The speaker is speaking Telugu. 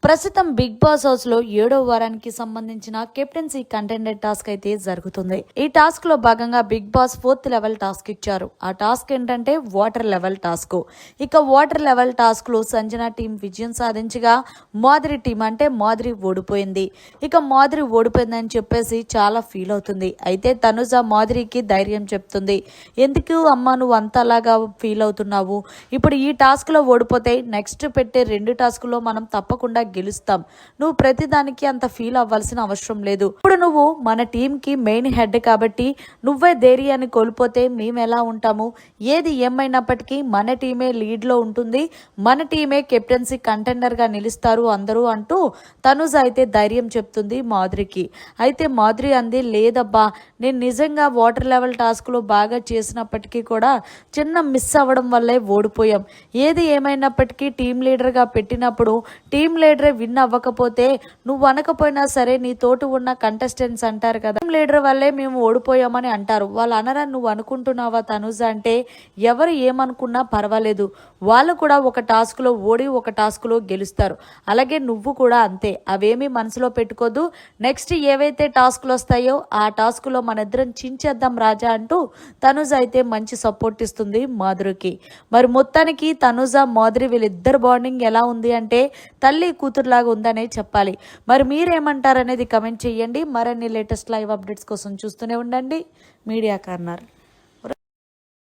ప్రస్తుతం బిగ్ బాస్ హౌస్ లో 7వ వారానికి సంబంధించిన కెప్టెన్సీ కంటెండెడ్ టాస్క్ అయితే జరుగుతుంది. ఈ టాస్క్ లో భాగంగా big boss 4th level task ఇచ్చారు. ఆ టాస్క్ ఏంటంటే వాటర్ లెవెల్ టాస్క్. ఇక వాటర్ లెవెల్ టాస్క్ లో సంజన టీం విజయం సాధించగా మాధురి టీం అంటే మాధురి ఓడిపోయింది. ఇక మాధురి ఓడిపోయిందని చెప్పేసి చాలా ఫీల్ అవుతుంది. అయితే తనుజ మాధురికి ధైర్యం చెప్తుంది. ఎందుకు అమ్మ నువ్వు అంతలాగా ఫీల్ అవుతున్నావు? ఇప్పుడు ఈ టాస్క్ లో ఓడిపోతే నెక్స్ట్ పెట్టే 2 టాస్క్ లో మనం తప్పకుండా గెలుస్తాం. నువ్వు ప్రతిదానికి అంత ఫీల్ అవ్వాల్సిన అవసరం లేదు. ఇప్పుడు నువ్వు మన టీం కి మెయిన్ హెడ్ కాబట్టి నువ్వే ధైర్యాన్ని కోల్పోతే మేము ఎలా ఉంటాము? ఏది ఏమైనప్పటికీ మన టీమే లీడ్ లో ఉంటుంది. మన టీమే కెప్టెన్సీ కంటెండర్ గా నిలుస్తారు అందరూ అంటూ తనుజ అయితే ధైర్యం చెప్తుంది మాధురికి. అయితే మాధురి అంది, లేదబ్బా నేను నిజంగా వాటర్ లెవెల్ టాస్క్ లో బాగా చేసినప్పటికీ కూడా చిన్న మిస్ అవ్వడం వల్లే ఓడిపోయాం. ఏది ఏమైనప్పటికీ టీం లీడర్ గా పెట్టినప్పుడు టీం లీడరే విన్ అవ్వకపోతే నువ్వు అనకపోయినా సరే నీ తోటి ఉన్న కంటెస్టెంట్స్ అంటారు కదా, టీం లీడర్ వల్లే మేము ఓడిపోయామని అంటారు. వాళ్ళు అనరని నువ్వు అనుకుంటున్నావా తనుజ అంటే? ఎవరు ఏమనుకున్నా పర్వాలేదు, వాళ్ళు కూడా ఒక టాస్క్ లో ఓడి ఒక టాస్క్ లో గెలుస్తారు. అలాగే నువ్వు కూడా అంతే. అవేమీ మనసులో పెట్టుకోదు. నెక్స్ట్ ఏవైతే టాస్క్లు వస్తాయో ఆ టాస్క్ లో మన ఇద్దరం చించేద్దాం రాజా అంటూ తనుజ అయితే మంచి సపోర్ట్ ఇస్తుంది మాధురికి. మరి మొత్తానికి తనుజ మాధురి వీళ్ళిద్దరు బాండింగ్ ఎలా ఉంది అంటే తల్లి కూతురులాగా ఉందనే చెప్పాలి. మరి మీరేమంటారనేది కమెంట్ చేయండి. మరిన్ని లేటెస్ట్ లైవ్ అప్డేట్స్ కోసం చూస్తూనే ఉండండి మీడియా కార్నర్.